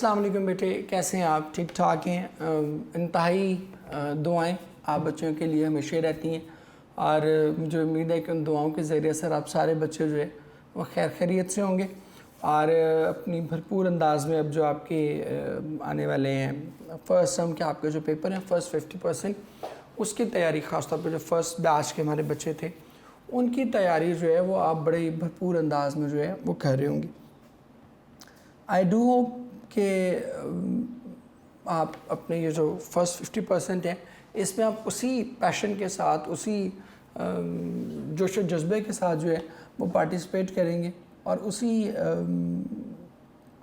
अस्सलाम वालेकुम बेटे, कैसे हैं आप? ठीक ठाक हैं? इंतहाई दुआएं आप बच्चों के लिए हमेशा रहती हैं और मुझे उम्मीद है कि उन दुआओं के ज़रिए से आप सारे बच्चे जो है वो खैर खैरियत से होंगे और अपनी भरपूर अंदाज में अब जो आपके आने वाले हैं फ़र्स्ट टर्म के आपके जो पेपर हैं फ़र्स्ट 50% उसकी तैयारी, ख़ास तौर पर जो फ़र्स्ट बैच के हमारे बच्चे थे उनकी तैयारी जो है वो आप बड़े भरपूर अंदाज में जो है वो कर रहे होंगे। आई डू होप कि आप अपने ये जो फर्स्ट 50% है इसमें आप उसी पैशन के साथ, उसी जोश व जज्बे के साथ जो है वो पार्टिसिपेट करेंगे और उसी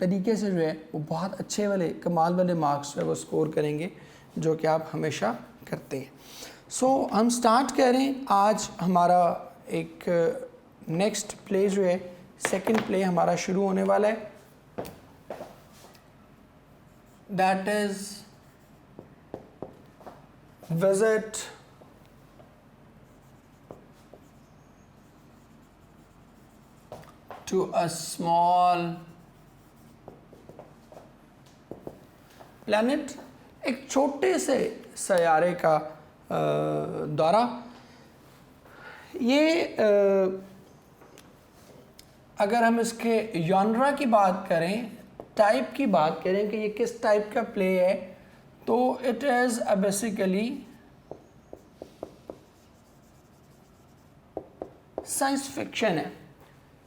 तरीके से जो है वो बहुत अच्छे वाले कमाल वाले मार्क्स जो है वो स्कोर करेंगे जो कि आप हमेशा करते हैं। सो हम स्टार्ट करें। आज हमारा एक नेक्स्ट प्ले जो है, सेकंड प्ले हमारा शुरू होने वाला है। That is visit to a small planet, एक छोटे से सैयारे का दौरा। ये अगर हम इसके जॉनरा की बात करें, टाइप की बात करें कि ये किस टाइप का प्ले है, तो it is basically science fiction है।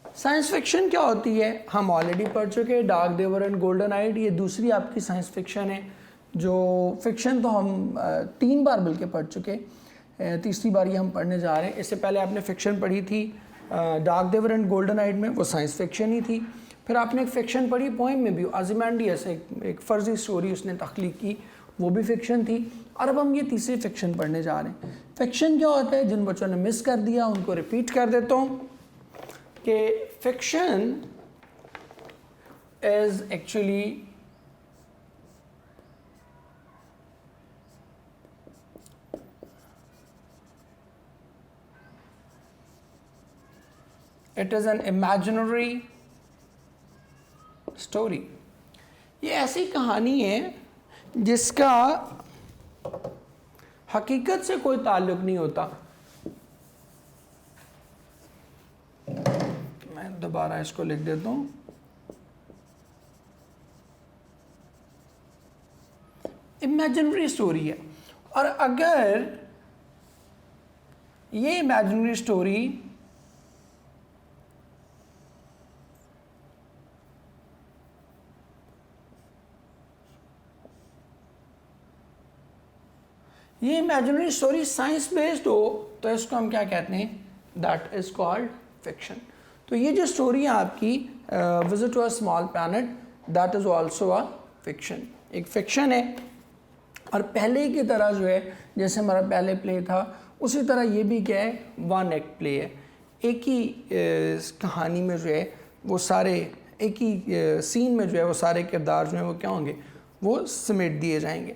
साइंस फिक्शन क्या होती है हम ऑलरेडी पढ़ चुके हैं, डार्क देवर एंड गोल्डन आइड। ये दूसरी आपकी साइंस फिक्शन है। जो फिक्शन तो हम 3 बार बल्कि पढ़ चुके, तीसरी बार ये हम पढ़ने जा रहे हैं। इससे पहले आपने फिक्शन पढ़ी थी डार्क देवर एंड गोल्डन आइड में, वो साइंस फिक्शन ही थी। फिर आपने एक फ़िक्शन पढ़ी पोइम में भी, आज़िमांडियस एक फ़र्जी स्टोरी उसने तख्लीक की, वो भी फ़िक्शन थी। और अब हम ये तीसरी फ़िक्शन पढ़ने जा रहे हैं। फ़िक्शन क्या होता है, जिन बच्चों ने मिस कर दिया उनको रिपीट कर देता हूँ कि fiction is actually it is an imaginary story. ये ऐसी कहानी है जिसका हकीकत से कोई ताल्लुक नहीं होता। मैं दोबारा इसको लिख देता हूं। इमेजिनरी स्टोरी है, और अगर ये इमेजिनरी स्टोरी साइंस बेस्ड हो तो इसको हम क्या कहते हैं, दैट इज कॉल्ड फिक्शन। तो ये जो स्टोरी है आपकी visit to a small planet, that is also a fiction, एक फिक्शन है। और पहले की तरह जो है, जैसे हमारा पहले प्ले था, उसी तरह ये भी क्या है, वन एक्ट प्ले है। एक ही कहानी में जो है वो सारे, एक ही सीन में जो है वो सारे किरदार जो हैं वो क्या होंगे, वो समेट दिए जाएंगे।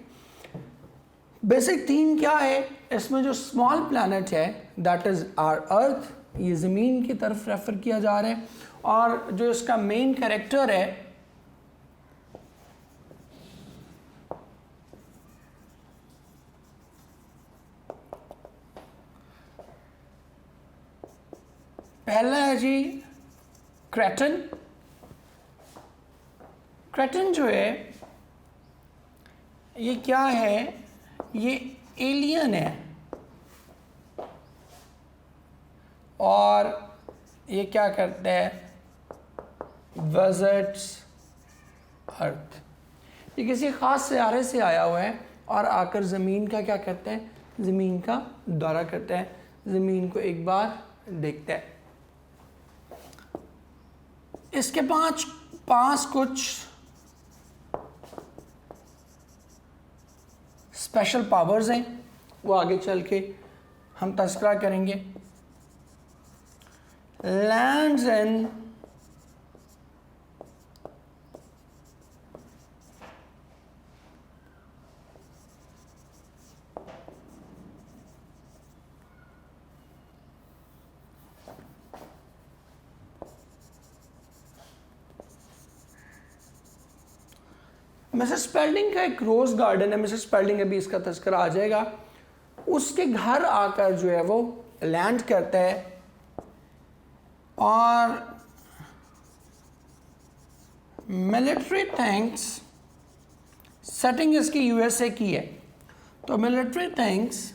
बेसिक थीम क्या है इसमें, जो स्मॉल प्लैनेट है दैट इज़ आवर अर्थ, ये ज़मीन की तरफ रेफ़र किया जा रहा है। और जो इसका मेन कैरेक्टर है पहला है जी क्रेटन। क्रेटन जो है ये क्या है, ये एलियन है और ये क्या करता है, विजिट्स अर्थ। ये किसी ख़ास सियारे से आया हुआ है और आकर ज़मीन का क्या करता है, ज़मीन का दौरा करता है, ज़मीन को एक बार देखता है। इसके पास कुछ स्पेशल पावर्स हैं, वो आगे चल के हम तस्करा करेंगे। लैंड्स इन मिसेस स्पेल्डिंग का एक रोज़ गार्डन है, मिसेस स्पेल्डिंग अभी इसका तज़किरा आ जाएगा, उसके घर आकर जो है वो लैंड करता है और मिलिट्री थिंक्स, सेटिंग इसकी यूएसए की है, तो military thinks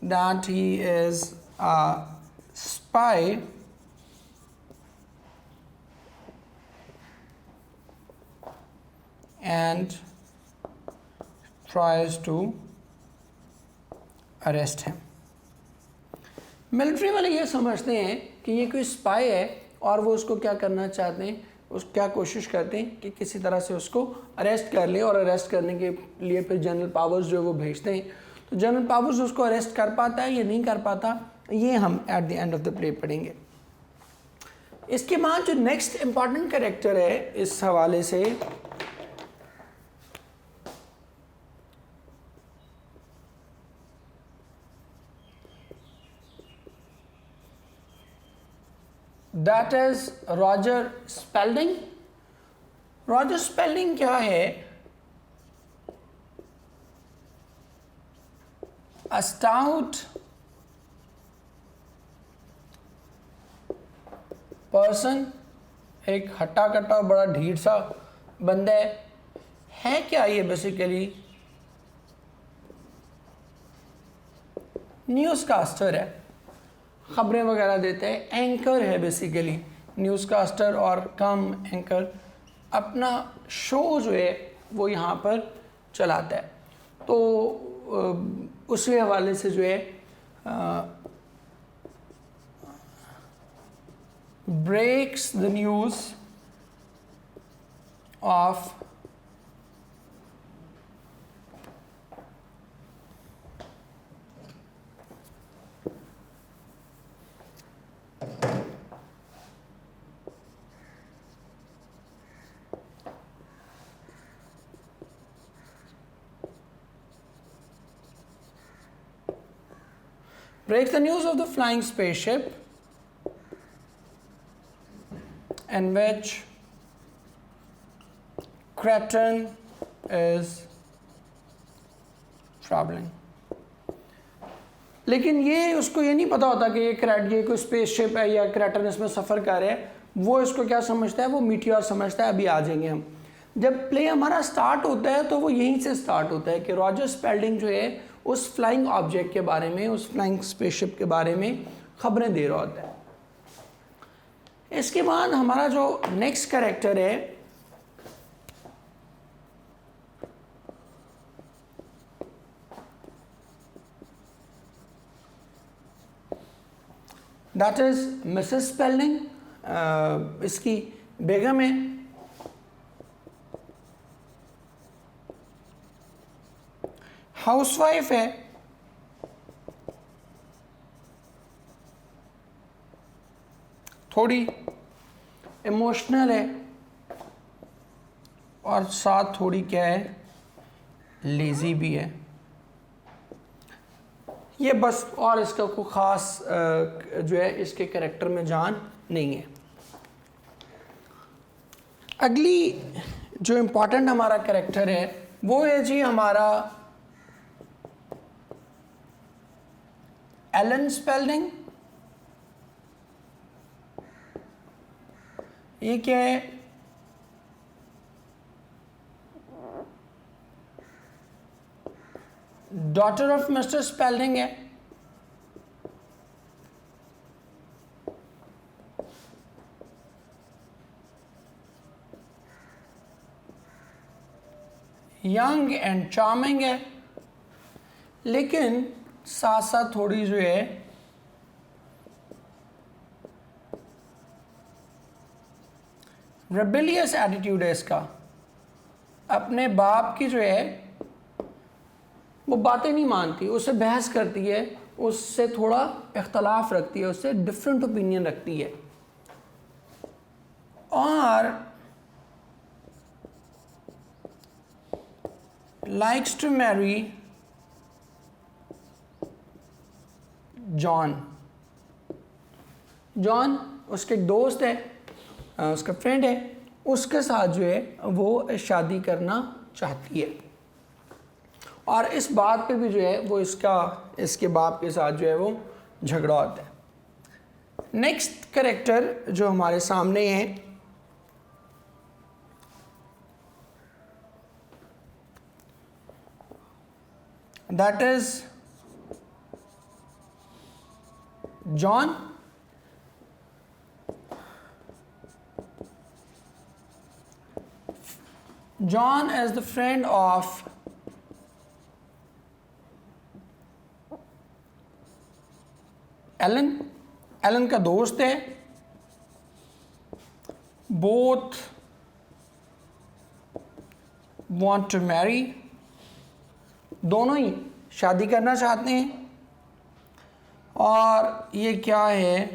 that he is a spy and tries to arrest him. Military वाले ये समझते हैं कि ये कोई स्पाई है और वो उसको क्या करना चाहते हैं, उस क्या कोशिश करते हैं कि किसी तरह से उसको अरेस्ट कर ले, और अरेस्ट करने के लिए फिर जनरल पावर्स जो है वो भेजते हैं। तो जनरल पावर्स उसको अरेस्ट कर पाता है या नहीं कर पाता, ये हम at the end of the play पढ़ेंगे। इसके बाद जो नेक्स्ट इम्पॉर्टेंट कैरेक्टर है इस हवाले से, that is Roger Spalding. Roger Spalding क्या है? अ स्टाउट पर्सन, एक हट्टा कट्टा और बड़ा ढीठ सा बंदा है क्या ये? बेसिकली न्यूज़ कास्टर है, ख़बरें वगैरह देते हैं, एंकर है बेसिकली, न्यूज़ कास्टर और कम एंकर, अपना शो जो है वो यहाँ पर चलाता है। तो उसी हवाले से जो है breaks the news of breaks the news of the flying spaceship in which Cretan is traveling. लेकिन ये उसको ये नहीं पता होता कि ये कोई स्पेसशिप है या क्रेटन इसमें सफ़र कर रहे हैं। वो इसको क्या समझता है? वो मीटियोर समझता है। अभी आ जाएंगे हम। जब प्ले हमारा स्टार्ट होता है तो वो यहीं से स्टार्ट होता है कि रॉजर स्पेल्डिंग जो है उस फ्लाइंग ऑब्जेक्ट के बारे में, उस फ्लाइंग स्पेसशिप के बारे में खबरें दे रहा होता है। इसके बाद हमारा जो नेक्स्ट कैरेक्टर है दैट इज मिसेस स्पेल्डिंग, इसकी बेगम है। हाउसवाइफ है, थोड़ी इमोशनल है और साथ थोड़ी क्या है, लेजी भी है। ये बस, और इसका कोई ख़ास जो है इसके कैरेक्टर में जान नहीं है। अगली जो इम्पोर्टेंट हमारा कैरेक्टर है वो है जी हमारा एलन स्पेल्डिंग। ये क्या है? डॉटर ऑफ मिस्टर स्पेल्डिंग है। यंग एंड चार्मिंग है, लेकिन साथ साथ थोड़ी जो है रेबेलियस एटीट्यूड है इसका। अपने बाप की जो है वो बातें नहीं मानती, उससे बहस करती है, उससे थोड़ा इख्तलाफ रखती है, उससे डिफरेंट ओपिनियन रखती है। और likes to marry John. John उसके एक दोस्त है, उसका फ्रेंड है, उसके साथ जो है वो शादी करना चाहती है, और इस बात पे भी जो है वो इसके बाप के साथ जो है वो झगड़ा होता है। नेक्स्ट कैरेक्टर जो हमारे सामने है that is John. John is the friend of Ellen. Ellen का दोस्त है। Both want to marry. दोनों ही शादी करना चाहते हैं, और ये क्या है,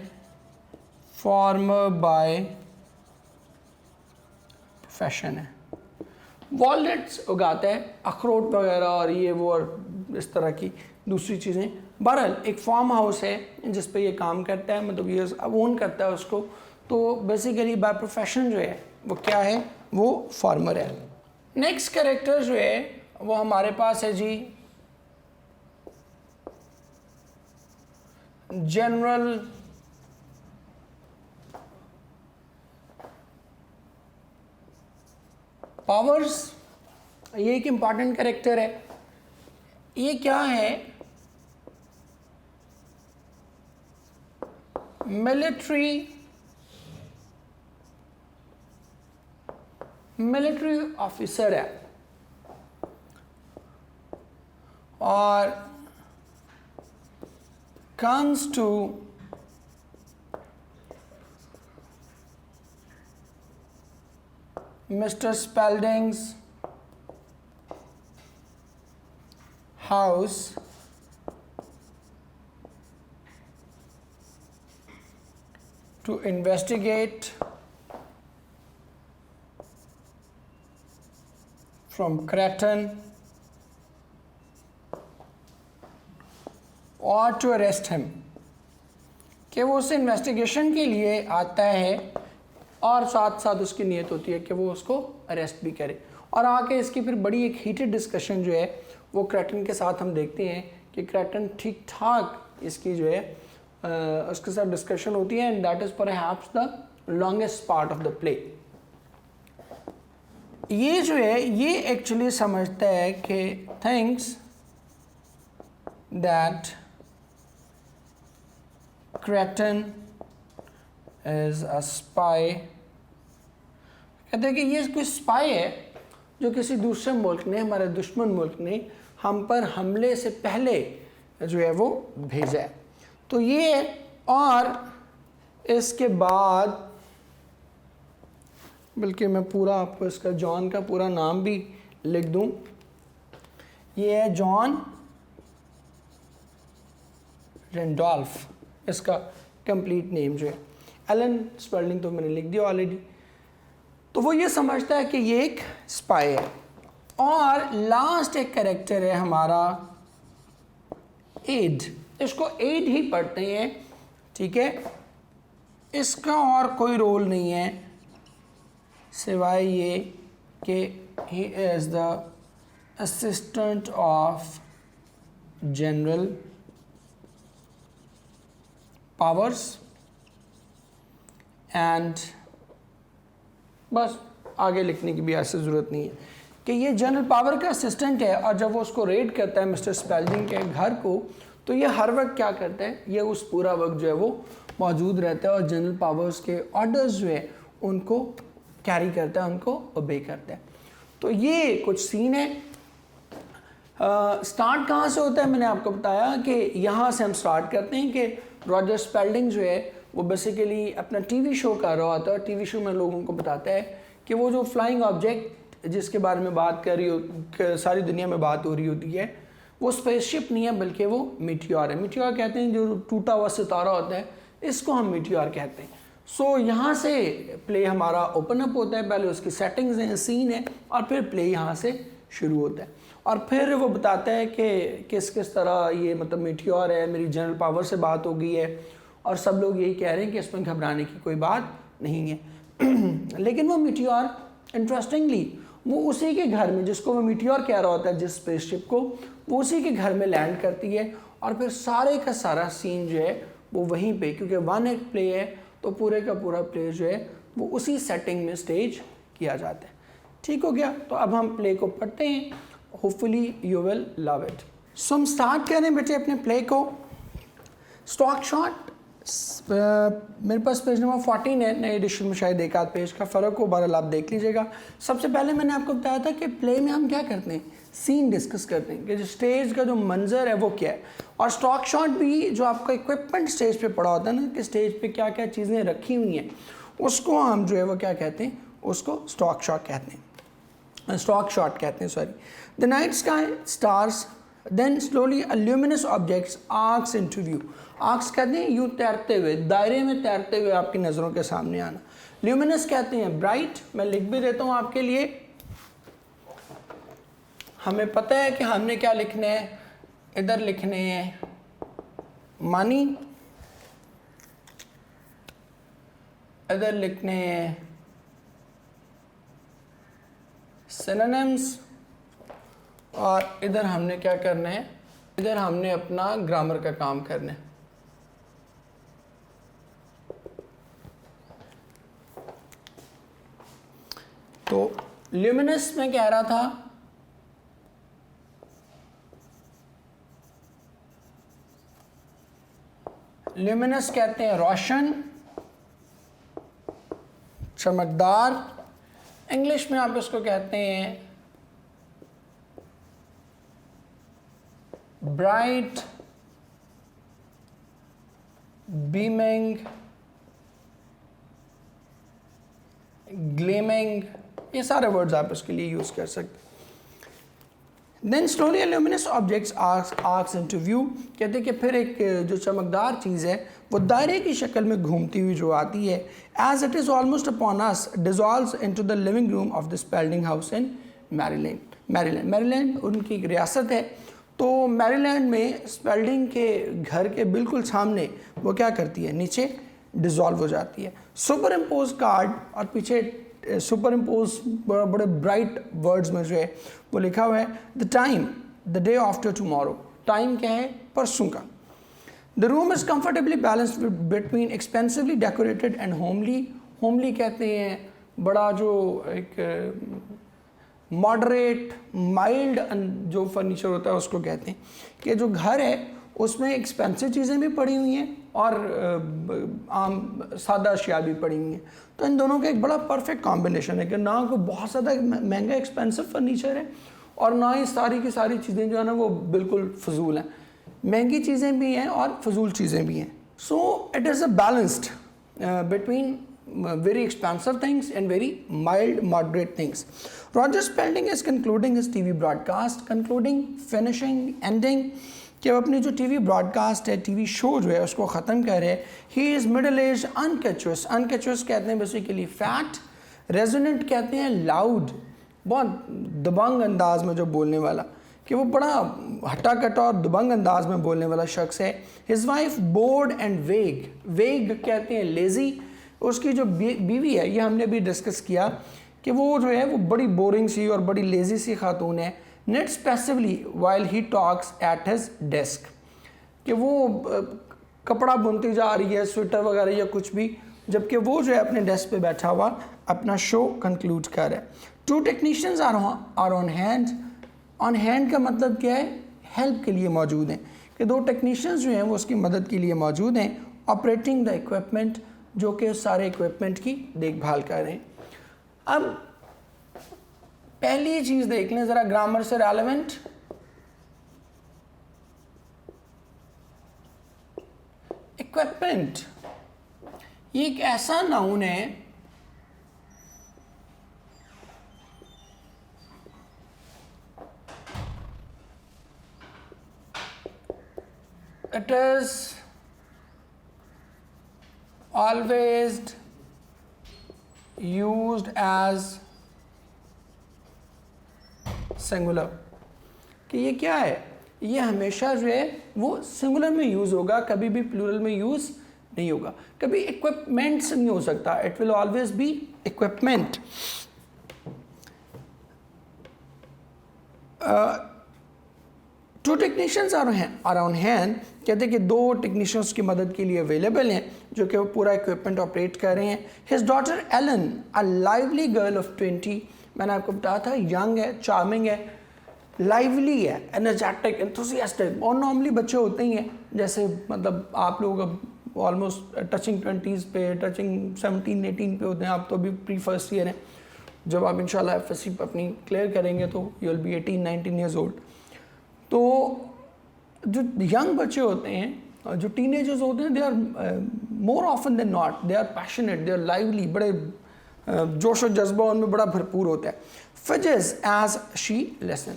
फार्मर बाय प्रोफेशन है। वॉलनट्स उगाता है, अखरोट वगैरह और ये वो और इस तरह की दूसरी चीज़ें। बहरहाल एक फार्म हाउस है जिस पे ये काम करता है, मतलब ये ओन करता है उसको। तो बेसिकली बाय प्रोफेशन जो है वो क्या है, वो फार्मर है। नेक्स्ट कैरेक्टर जो है वो हमारे पास है जी जनरल पावर्स। ये एक इम्पॉर्टेंट कैरेक्टर है। ये क्या है, मिलिट्री ऑफिसर है, और comes to Mr. Spalding's house to investigate from Creighton or to arrest him, कि वो उस इन्वेस्टिगेशन के लिए आता है और साथ साथ उसकी नीयत होती है कि वो उसको अरेस्ट भी करे। और आके इसकी फिर बड़ी एक हीटेड डिस्कशन जो है वो क्रेटन के साथ हम देखते हैं कि क्रेटन ठीक ठाक इसकी जो है उसके साथ डिस्कशन होती है, and that is perhaps the longest part of the play. ये जो है ये एक्चुअली समझता है कि things that क्रेटन is a spy. कहते हैं कि ये कोई स्पाई है जो किसी दूसरे मुल्क ने, हमारे दुश्मन मुल्क ने हम पर हमले से पहले जो है वो भेजा है। तो ये, और इसके बाद बल्कि मैं पूरा आपको इसका जॉन का पूरा नाम भी लिख दूं, ये है जॉन रेंडोल्फ, इसका कंप्लीट नेम जो है। एलन स्पर्लिंग तो मैंने लिख दिया ऑलरेडी। तो वो ये समझता है कि ये एक स्पाई है। और लास्ट एक कैरेक्टर है हमारा एड, इसको एड ही पढ़ते हैं, ठीक है। इसका और कोई रोल नहीं है सिवाय ये कि he is the assistant of general powers, and बस आगे लिखने की भी ऐसी ज़रूरत नहीं है कि ये जनरल पावर का असिस्टेंट है। और जब वो उसको रेड करता है मिस्टर स्पेल्डिंग के घर को, तो ये हर वक्त क्या करता है, ये उस पूरा वक्त जो है वो मौजूद रहता है और जनरल पावर्स के ऑर्डर्स जो है उनको कैरी करता है, उनको ओबे करता है। तो ये कुछ सीन है। स्टार्ट कहाँ से होता है, मैंने आपको बताया कि यहाँ से हम स्टार्ट करते हैं कि रॉजर स्पेल्डिंग जो है वो बेसिकली अपना टीवी शो कर रहा होता है, और टीवी शो में लोगों को बताता है कि वो जो फ्लाइंग ऑब्जेक्ट जिसके बारे में बात कर रही हो, सारी दुनिया में बात हो रही होती है, वो स्पेसशिप नहीं है बल्कि वो मीटियोर है। मीटियोर कहते हैं जो टूटा हुआ सितारा होता है, इसको हम मीटियोर कहते हैं। सो यहाँ से प्ले हमारा ओपन अप होता है, पहले उसकी सेटिंग्स हैं, सीन है, और फिर प्ले यहाँ से शुरू होता है। और फिर वो बताता है कि किस किस तरह ये मतलब मीटियोर है, मेरी जनरल पावर से बात हो गई है, और सब लोग यही कह रहे हैं कि इसमें घबराने की कोई बात नहीं है। लेकिन वो मीटियोर इंटरेस्टिंगली वो उसी के घर में, जिसको वो मीटियोर कह रहा होता है जिस स्पेसशिप को, वो उसी के घर में लैंड करती है और फिर सारे का सारा सीन जो है वो वहीं पे, क्योंकि वन एक्ट प्ले है तो पूरे का पूरा प्ले जो है वो उसी सेटिंग में स्टेज किया जाता है। ठीक हो गया, तो अब हम प्ले को पढ़ते हैं, hopefully you will love it. So हम स्टार्ट करें बेटे अपने प्ले को। स्टॉक शॉट मेरे पास पेज नंबर 14 है, नए एडिशन में शायद एक आध पेज का फ़र्क हो, बहरहाल आप देख लीजिएगा। सबसे पहले मैंने आपको बताया था कि प्ले में हम क्या करते हैं, सीन डिस्कस करते हैं कि जो स्टेज का जो मंजर है वो क्या है, और स्टॉक शॉट भी जो आपका इक्विपमेंट स्टेज पे पड़ा होता है ना, कि स्टेज पे क्या क्या चीज़ें रखी हुई हैं, उसको हम जो है वो क्या कहते हैं, उसको स्टॉक शॉट कहते हैं, स्टॉक शॉट कहते हैं, sorry. The night sky stars then slowly a luminous objects arcs into view. Arcs कहते हैं यूँ तैरते हुए, दायरे में तैरते हुए आपकी नज़रों के सामने आना। ल्यूमिनस कहते हैं ब्राइट। मैं लिख भी देता हूँ आपके लिए, हमें पता है कि हमने क्या लिखने हैं, इधर लिखने हैं मनी, इधर लिखने हैं सिनोनिम्स, और इधर हमने क्या करना है, इधर हमने अपना ग्रामर का काम करना है। तो ल्यूमिनस में कह रहा था ल्यूमिनस कहते हैं रोशन, चमकदार। इंग्लिश में आप इसको कहते हैं ब्राइट, बीमिंग, ग्लेमिंग, ये सारे वर्ड्स आप इसके लिए यूज कर सकते हैं। Then slowly luminous objects arcs into view, कहते हैं कि फिर एक जो चमकदार चीज़ है वो दायरे की शक्ल में घूमती हुई जो आती है, as it is almost upon us dissolves into the living room of the Spalding house in Maryland. Maryland उनकी एक रियासत है, तो मैरीलैंड में स्पेल्डिंग के घर के बिल्कुल सामने वो क्या करती है, नीचे डिज़ोल्व हो जाती है। सुपर इम्पोज कार्ड, और पीछे सुपर इम्पोज बड़े ब्राइट वर्ड्स में जो है वो लिखा हुआ है the time, the day after tomorrow. Time क्या है, परसों का। The room is comfortably balanced between expensively decorated and homely. Homely कहते हैं बड़ा जो एक मॉडरेट माइल्ड जो फर्नीचर होता है उसको कहते हैं, कि जो घर है उसमें एक्सपेंसिव चीज़ें भी पड़ी हुई हैं और आम सादा अशिया भी पड़ी हुई हैं। तो इन दोनों का एक बड़ा परफेक्ट कॉम्बिनेशन है कि ना कोई बहुत ज़्यादा महंगा एक्सपेंसिव फर्नीचर है और ना ही सारी की सारी चीज़ें जो है ना वो बिल्कुल फजूल हैं। महंगी चीज़ें भी हैं और फजूल चीज़ें भी हैं। So it is a balanced between very expensive things and very mild moderate things. Roger Spalding is concluding his TV broadcast, concluding, finishing, ending, कि वो अपनी जो टीवी ब्रॉडकास्ट है, टीवी शो जो है उसको ख़त्म कर रहे हैं। He is middle age unctuous. Unctuous कहते हैं बेसिकली फैट, रेजोनेंट कहते हैं लाउड, बहुत दबंग अंदाज में जो बोलने वाला, कि वो बड़ा हट्टा कट्टा और दबंग अंदाज में बोलने वाला शख्स है। हिज वाइफ बोर्ड एंड वेग, वेग कहते हैं लेज़ी। उसकी जो बीवी है, ये हमने भी डिस्कस किया कि वो जो है वो बड़ी बोरिंग सी और बड़ी लेज़ी सी खातून है। knits passively while he talks at his desk, कि वो कपड़ा बुनती जा रही है, स्वेटर वगैरह या कुछ भी, जबकि वो जो है अपने डेस्क पे बैठा हुआ अपना शो कंक्लूड कर रहा है। Two technicians are on hand. On hand का मतलब क्या है, हेल्प के लिए मौजूद हैं, कि दो टेक्नीशियंस जो हैं वो उसकी मदद के लिए मौजूद हैं। ऑपरेटिंग द इक्विपमेंट, जो कि सारे इक्विपमेंट की देखभाल कर रहे हैं। अब पहली चीज़ देख लें ज़रा ग्रामर से रेलेवेंट। इक्विपमेंट ये एक ऐसा नाउन है it is always used as singular, कि ये क्या है, ये हमेशा जो है वो सिंगुलर में यूज़ होगा, कभी भी प्लूरल में यूज़ नहीं होगा, कभी इक्विपमेंट से नहीं हो सकता, it will always be equipment. Two technicians are on hand, कहते हैं कि 2 टेक्नीशियंस की मदद के लिए अवेलेबल हैं जो कि वो पूरा इक्विपमेंट ऑपरेट कर रहे हैं। His daughter Ellen, a lively girl of 20, मैंने आपको बताया था यंग है, चार्मिंग है, लाइवली है, एनर्जेटिक, एंथुसियास्टिक। और नॉर्मली बच्चे होते ही हैं, जैसे मतलब आप लोग अब ऑलमोस्ट टचिंग 20s पे, टचिंग 17-18 पे होते हैं, आप तो अभी प्री फर्स्ट ईयर हैं। जब आप इंशाल्लाह FSC अपनी क्लियर करेंगे तो you will be 18-19 years old. तो जो यंग बच्चे होते हैं, जो टीनेजर्स होते हैं, they are more often than not, they are passionate, they are lively, बड़े जोश और जज्बा उनमें बड़ा भरपूर होता है। फिजेस as she listen,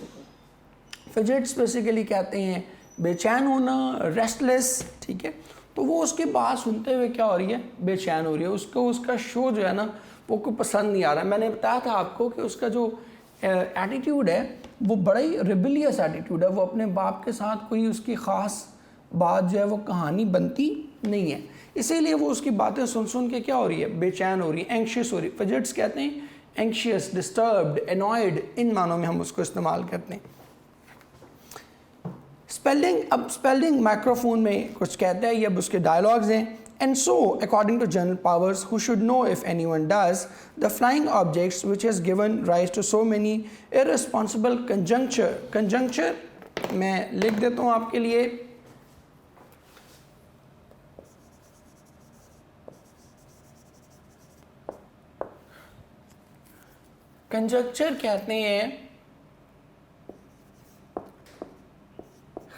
fidgets basically कहते हैं बेचैन होना, रेस्टलेस, ठीक है। तो वो उसकी बात सुनते हुए क्या हो रही है, बेचैन हो रही है, उसको उसका शो जो है ना वो को पसंद नहीं आ रहा है। मैंने बताया था आपको कि उसका जो एटीट्यूड है वो बड़ा ही रिबेलियस एटीट्यूड है, वो अपने बाप के साथ कोई उसकी ख़ास बात जो है वो कहानी बनती नहीं है, इसीलिए वो उसकी बातें सुन सुन के क्या हो रही है, बेचैन हो रही है, एंग्शियस हो रही है। फिजेट्स कहते हैं एंग्शियस, डिस्टर्ब्ड, एनॉयड, इन मानों में हम उसको इस्तेमाल करते हैं। स्पेलिंग, अब स्पेलिंग माइक्रोफोन में कुछ कहता है, ये अब उसके डायलॉग्स हैं। And so, according to General Powers, who should know if anyone does, the flying objects which has given rise to so many irresponsible conjuncture मैं लिख देता हूँ आपके लिए, कंजक्चर कहते हैं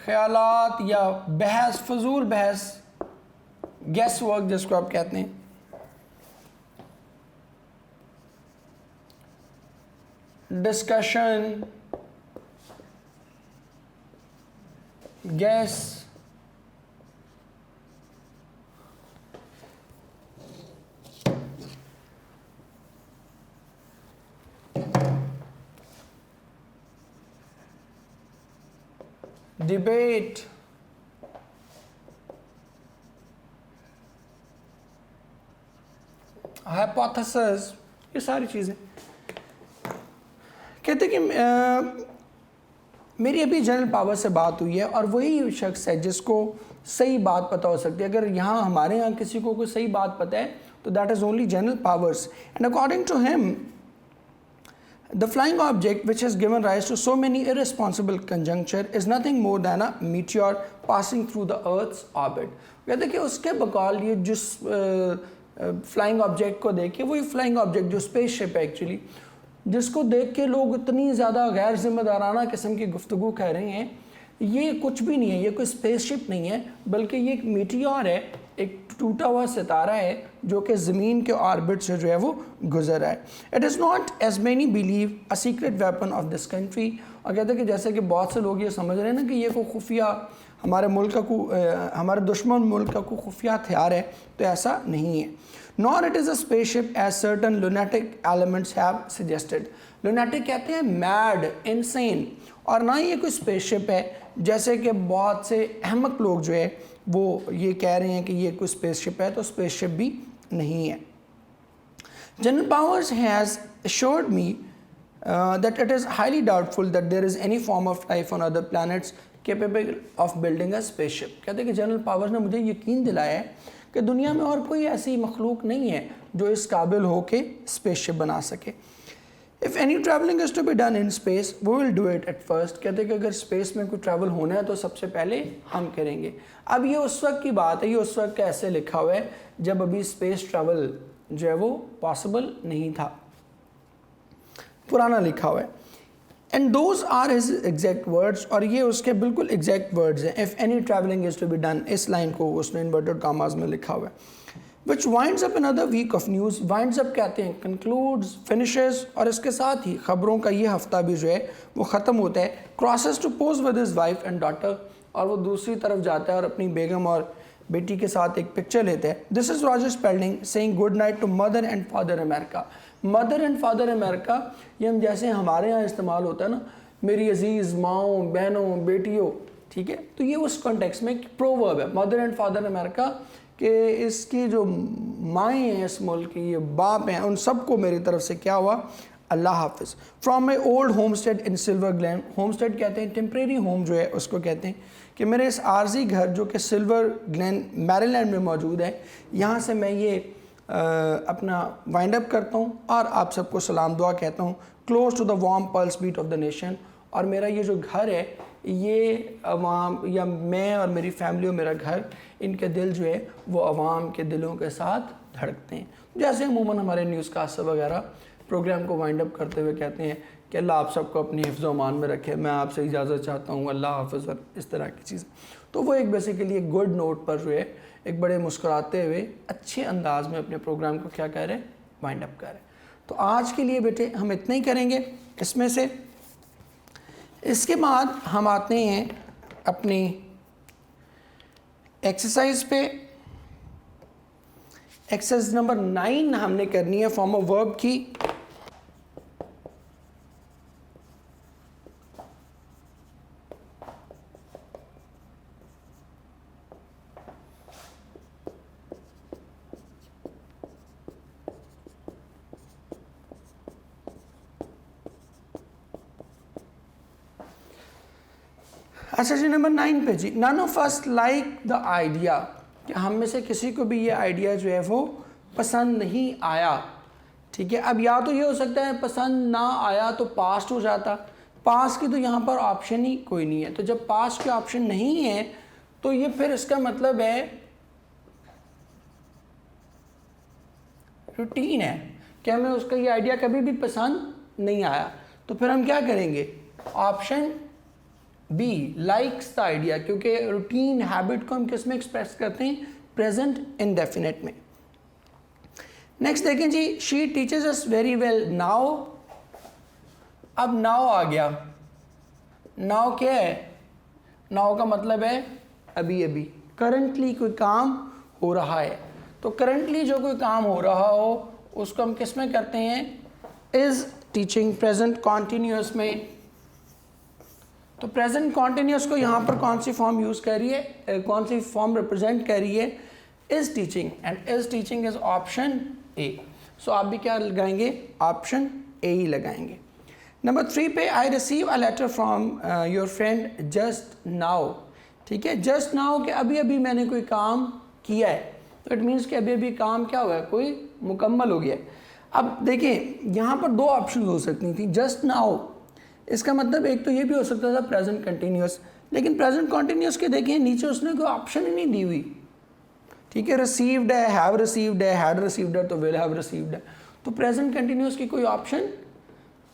ख्यालात या बहस, फजूल बहस, गैस वर्क जिसको आप कहते हैं। डिस्कशन, गैस, डिबेट, हाइपोथेसिस, ये सारी चीज़ें। कहते कि मेरी अभी जनरल पावर से बात हुई है और वही शख्स है जिसको सही बात पता हो सकती है। अगर यहाँ हमारे यहाँ किसी को कोई सही बात पता है तो that is only general powers. And according to him the flying object which has given rise to so many irresponsible conjuncture is nothing more than a meteor passing through the earth's orbit। कहते कि उसके बकौल ये जिस flying object को देख के, वही फ्लाइंग ऑब्जेक्ट जो स्पेसशिप है एक्चुअली, जिसको देख के लोग इतनी ज़्यादा गैर जिम्मेदाराना किस्म की गुफ्तगू कह रहे हैं, ये कुछ भी नहीं है, ये कोई स्पेसशिप नहीं है, बल्कि ये एक मीटियोर है, एक टूटा हुआ सितारा है जो कि ज़मीन के ऑर्बिट से जो है वो गुजर रहा है। It is not as many believe a secret weapon of this country. और कहते हैं कि जैसे कि बहुत से लोग ये समझ रहे हैं ना कि ये कोई खुफिया हमारे मुल्क का हमारे दुश्मन मुल्क का कोई खुफिया हथियार है, तो ऐसा नहीं है। Nor it is a spaceship as certain lunatic elements have suggested. Lunatic कहते हैं मैड, इनसेन, और ना ही ये कोई स्पेसशिप है जैसे कि बहुत से अहमक लोग जो है वो ये कह रहे हैं कि ये कोई स्पेसशिप है, तो स्पेसशिप भी नहीं है। General powers has assured me that it is highly doubtful that there is any form of life on other planets capable of building a spaceship। कहते हैं कि जनरल पावर्स ने मुझे यकीन दिलाया है कि दुनिया में और कोई ऐसी मखलूक नहीं है जो इस काबिल हो के स्पेसशिप बना सके। If any traveling is to be done in space, we will do it at first। कहते हैं कि अगर स्पेस में कोई ट्रैवल होना है तो सबसे पहले हम करेंगे। अब ये उस वक्त की बात है, ये उस वक्त का ऐसे लिखा हुआ है जब अभी स्पेस ट्रैवल जो है वो पॉसिबल नहीं था, पुराना लिखा हुआ है। And those are his exact words, और ये उसके बिल्कुल एग्जैक्ट वर्ड्स हैं। If any travelling is to be done, इस लाइन को उसने इन्वर्टेड कॉमास में लिखा हुआ है। Which winds up another week of news। winds up कहते हैं concludes, finishes, और इसके साथ ही ख़बरों का ये हफ्ता भी जो है वो ख़त्म होता है। crosses to pose with his wife and daughter, और वो दूसरी तरफ जाता है और अपनी बेगम और बेटी के साथ एक पिक्चर लेते हैं। This is Roger Spalding saying good night to mother and father America। mother and father America ये हम जैसे हमारे यहाँ इस्तेमाल होता है ना, मेरी अजीज़ माओं, बहनों, बेटियों, ठीक है, तो ये उस कॉन्टेक्स्ट में एक प्रोवर्ब है। मदर एंड फादर अमेरिका कि इसकी जो माएँ हैं इस मुल्क की, ये बाप हैं, उन सबको मेरी तरफ से क्या हुआ, अल्लाह हाफिज़। From my old homestead in Silver Glen, homestead कहते हैं टेम्प्रेरी होम जो है उसको कहते हैं, कि मेरे इस आर्जी घर जो कि सिल्वर ग्लेन मैरीलैंड में मौजूद है, यहाँ से मैं ये अपना वाइंड अप करता हूँ और आप सबको सलाम दुआ कहता हूँ। Close to the warm pulse beat of the nation, और मेरा ये जो घर है, ये अवाम या मैं और मेरी फैमिली और मेरा घर, इनके दिल जो है वो अवाम के दिलों के साथ धड़कते हैं। जैसे अमूमन हमारे न्यूज़ कास्टर वगैरह प्रोग्राम को वाइंड अप करते हुए कहते हैं कि अल्लाह आप सबको अपनी हिफ्ज़ अमान में रखे, मैं आपसे इजाज़त चाहता हूँ, अल्लाह हाफ़िज़, और इस तरह की चीज़। तो वो एक बेसिकली एक गुड नोट पर जो है एक बड़े मुस्कुराते हुए अच्छे अंदाज में अपने प्रोग्राम को क्या कह रहे हैं, वाइंड अप कर रहे हैं। तो आज के लिए बेटे हम इतना ही करेंगे इसमें से। इसके बाद हम आते हैं अपनी एक्सरसाइज पे। एक्सरसाइज नंबर 9 हमने करनी है फॉर्म ऑफ वर्ब की। अच्छा जी, नंबर 9 पे जी, none of us like the idea, कि हम में से किसी को भी ये आइडिया जो है वो पसंद नहीं आया। ठीक है, अब या तो ये हो सकता है पसंद ना आया तो पास्ट हो जाता, पास्ट की तो यहाँ पर ऑप्शन ही कोई नहीं है, तो जब पास्ट के ऑप्शन नहीं है तो ये फिर इसका मतलब है रूटीन है कि हमें उसका ये आइडिया कभी भी पसंद नहीं आया। तो फिर हम क्या करेंगे, option B, likes the idea, क्योंकि रूटीन हैबिट को हम किस में एक्सप्रेस करते हैं, प्रेजेंट इंडेफिनिट में। नेक्स्ट देखें जी, she teaches us very well now. अब नाउ आ गया, नाउ क्या है, नाउ का मतलब है अभी अभी, करंटली कोई काम हो रहा है। तो करंटली जो कोई काम हो रहा हो उसको हम किस में करते हैं, इज टीचिंग, प्रेजेंट कॉन्टिन्यूस में। तो प्रेजेंट कॉन्टिन्यूस को यहाँ पर कौन सी फॉर्म यूज़ कर रही है, कौन सी फॉर्म रिप्रेजेंट कर रही है, is teaching, and is teaching is option A. So आप भी क्या लगाएंगे, ऑप्शन ए ही लगाएंगे। नंबर 3 पे, I receive a letter from your friend just now. ठीक है, जस्ट नाउ के अभी अभी मैंने कोई काम किया है, तो इट मीन्स कि अभी अभी काम क्या हुआ है, कोई मुकम्मल हो गया है। अब देखिए यहाँ पर दो ऑप्शन हो सकती थी, जस्ट नाउ, इसका मतलब एक तो ये भी हो सकता था प्रेजेंट कंटिन्यूस, लेकिन प्रेजेंट कंटिन्यूस के देखें नीचे उसने कोई ऑप्शन ही नहीं दी हुई। ठीक है, रिसीव्ड है, हैव रिसीव्ड है, हैड रिसीव्ड है, तो विल हैव रिसीव्ड है, तो प्रेजेंट कंटिन्यूस की कोई ऑप्शन।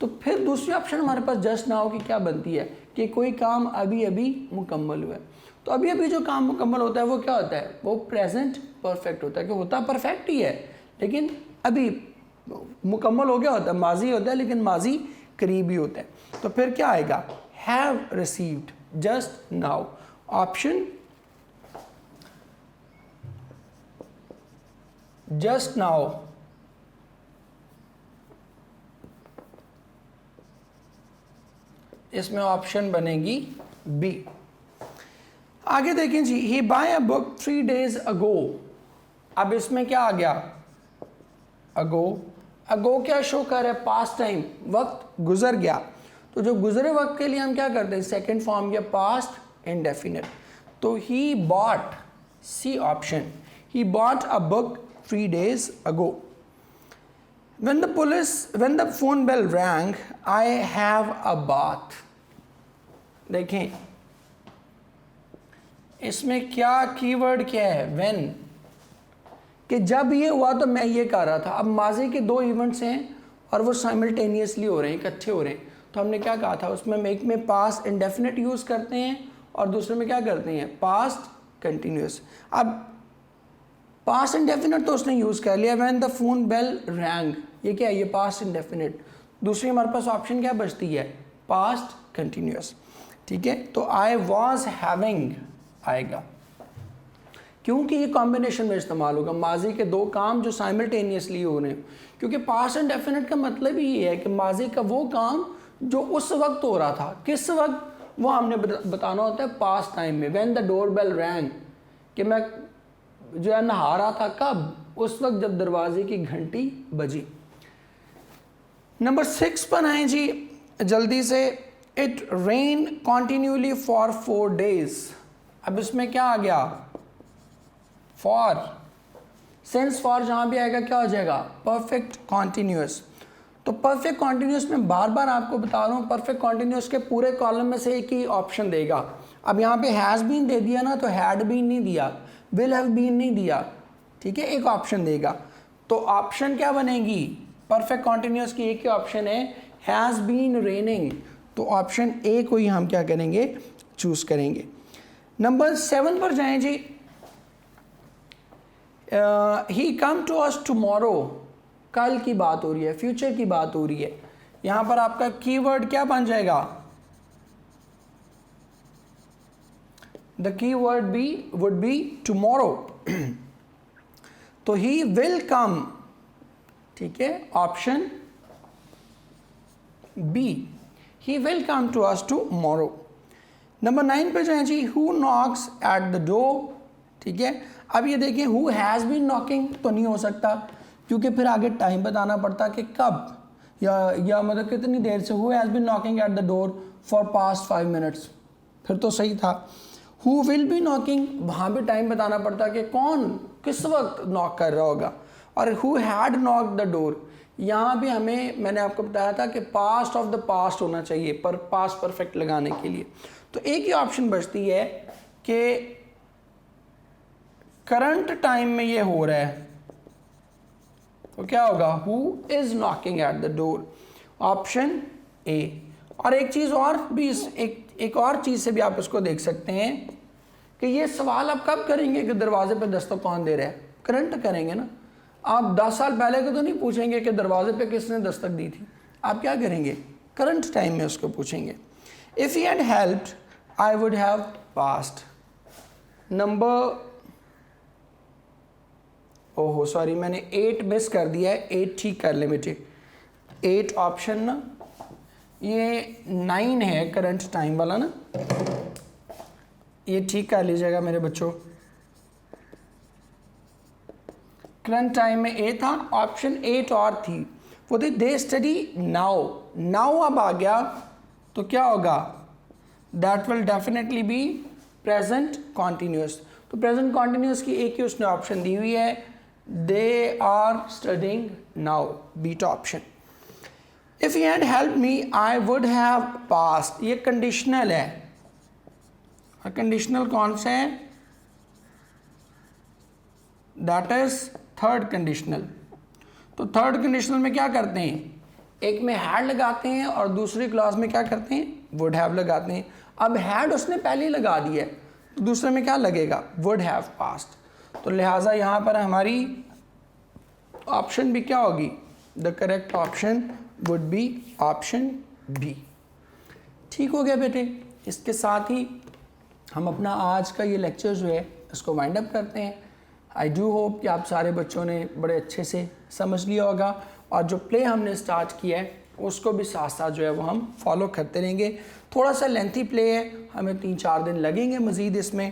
तो फिर दूसरी ऑप्शन हमारे पास जस्ट नाउ की क्या बनती है कि कोई काम अभी अभी मुकम्मल हुआ है। तो अभी अभी जो काम मुकम्मल होता है वो क्या होता है, वो प्रेजेंट परफेक्ट होता है, कि होता परफेक्ट ही है लेकिन अभी मुकम्मल हो गया होता है, माजी होता है लेकिन माजी करीब ही होता है। तो फिर क्या आएगा, have received just now, option just now. इसमें ऑप्शन बनेगी बी। आगे देखें जी, ही बाय अ बुक 3 days अगो। अब इसमें क्या आ गया, अगो। अगो क्या शो कर रहा है, पास्ट टाइम, वक्त गुजर गया। तो जो गुजरे वक्त के लिए हम क्या करते हैं, सेकेंड फॉर्म या पास्ट इंडेफिनिट। तो he bought, C option, he bought a book 3 days ago. When the phone bell rang, I have a bath. देखें इसमें क्या कीवर्ड क्या है, when, कि जब ये हुआ तो मैं ये कर रहा था। अब माजी के दो इवेंट्स हैं और वो साइमल्टेनियसली हो रहे हैं, इकट्ठे हो रहे हैं। तो हमने क्या कहा था, उसमें हम एक में पास्ट इंडेफिनिट यूज़ करते हैं और दूसरे में क्या करते हैं, पास्ट कंटिन्यूस। अब पास्ट इंडेफिनिट तो उसने यूज़ कर लिया, when the phone bell rang, ये क्या है, ये पास्ट इंडेफिनिट। दूसरी हमारे पास ऑप्शन क्या बचती है, पास्ट कंटिन्यूस। ठीक है, तो आई वॉज हैविंग आएगा, क्योंकि ये कॉम्बिनेशन में इस्तेमाल होगा, माजी के दो काम जो साइमल्टेनियसली हो रहे हैं। क्योंकि पास्ट इंडेफिनिट का मतलब ही ये है कि माजी का वो काम जो उस वक्त हो रहा था, किस वक्त वो हमने बताना होता है पास्ट टाइम में। When the door bell rang, कि मैं जो है नहा रहा था, कब? उस वक्त जब दरवाजे की घंटी बजी। नंबर 6 पर आए जी जल्दी से। It rain continuously for 4 days। अब इसमें क्या आ गया? फॉर। सिंस फॉर जहां भी आएगा क्या हो जाएगा? Perfect continuous. तो परफेक्ट कॉन्टिन्यूस में बार बार आपको बता रहा हूँ, परफेक्ट कॉन्टिन्यूस के पूरे कॉलम में से एक ही ऑप्शन देगा। अब यहाँ पे हैज़ बीन दे दिया ना, तो हैड बीन नहीं दिया, विल हैव बीन नहीं दिया, ठीक है, एक ऑप्शन देगा। तो ऑप्शन क्या बनेगी? परफेक्ट कॉन्टिन्यूस की एक ही ऑप्शन है, हैज़ बीन रेनिंग। तो ऑप्शन ए को ही हम क्या करेंगे? चूज करेंगे। नंबर 7 पर जाएं जी। ही कम टू अस टुमारो, कल की बात हो रही है, फ्यूचर की बात हो रही है। यहां पर आपका कीवर्ड क्या बन जाएगा? The keyword would be tomorrow. तो ही विल कम, ठीक है, option B, he will come to us tomorrow. Number 9 पे जाए जी। Who knocks at the door, ठीक है। अब ये देखिए, हु हैज़ बीन नॉकिंग तो नहीं हो सकता, क्योंकि फिर आगे टाइम बताना पड़ता कि कब या मतलब कितनी देर से। Who has been knocking at the door for past 5 minutes, फिर तो सही था। हु विल बी नॉकिंग, वहाँ भी टाइम बताना पड़ता कि कौन किस वक्त नॉक कर रहा होगा। और who had knocked the door, यहाँ भी हमें, मैंने आपको बताया था कि पास्ट ऑफ द पास्ट होना चाहिए पर पास्ट परफेक्ट लगाने के लिए। तो एक ही ऑप्शन बचती है कि करंट टाइम में ये हो रहा है, तो क्या होगा? Who is knocking at the door, option A. और एक चीज़ और भी, एक और चीज़ से भी आप इसको देख सकते हैं कि ये सवाल आप कब करेंगे कि दरवाजे पे दस्तक कौन दे रहा है? करंट करेंगे ना। आप 10 साल पहले को तो नहीं पूछेंगे कि दरवाजे पे किसने दस्तक दी थी, आप क्या करेंगे? करंट टाइम में उसको पूछेंगे। If he had helped I would have passed. Number, ओहो सॉरी, मैंने 8 मिस कर दिया है, 8 ठीक कर ले बेटे। 8 ऑप्शन ना, ये 9 है करंट टाइम वाला ना, ये ठीक कर लीजिएगा मेरे बच्चों। करंट टाइम में ए था, ऑप्शन 8 और थी, वो थी दे स्टडी नाउ। नाउ अब आ गया तो क्या होगा? That will definitely be present continuous. तो प्रेजेंट कॉन्टिन्यूस की एक ही उसने ऑप्शन दी हुई है, they are studying now, B option. If he had help me I would have passed, ये कंडीशनल है। और कंडीशनल कौन सा है? That is third conditional. तो थर्ड कंडीशनल में क्या करते हैं? एक में हैड लगाते हैं और दूसरी क्लॉज में क्या करते हैं? वुड हैव लगाते हैं। अब हैड उसने पहले ही लगा दिया है, तो दूसरे में क्या लगेगा? Would have passed. तो लिहाजा यहाँ पर हमारी ऑप्शन भी क्या होगी? The correct option would be option B. ठीक हो गया बेटे। इसके साथ ही हम अपना आज का ये लेक्चर जो है इसको वाइंड अप करते हैं। आई डू होप कि आप सारे बच्चों ने बड़े अच्छे से समझ लिया होगा, और जो प्ले हमने स्टार्ट किया है उसको भी साथ साथ जो है वो हम फॉलो करते रहेंगे। थोड़ा सा लेंथी प्ले है, हमें 3-4 दिन लगेंगे मज़ीद इसमें,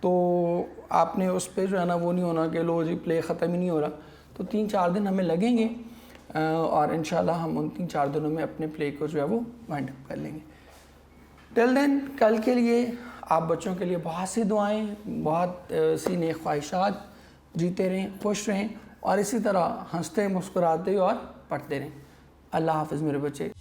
तो आपने उस पर जो है ना वो नहीं होना कि लो जी प्ले ख़त्म ही नहीं हो रहा। तो 3-4 दिन हमें लगेंगे और इंशाल्लाह हम उन 3-4 दिनों में अपने प्ले को जो है वो वाइंड अप कर लेंगे। टिल देन, कल के लिए आप बच्चों के लिए बहुत सी दुआएं, बहुत सी नेक ख्वाहिशात। जीते रहें, खुश रहें और इसी तरह हंसते मुस्कुराते और पढ़ते रहें। अल्लाह हाफ़िज़ मेरे बच्चे।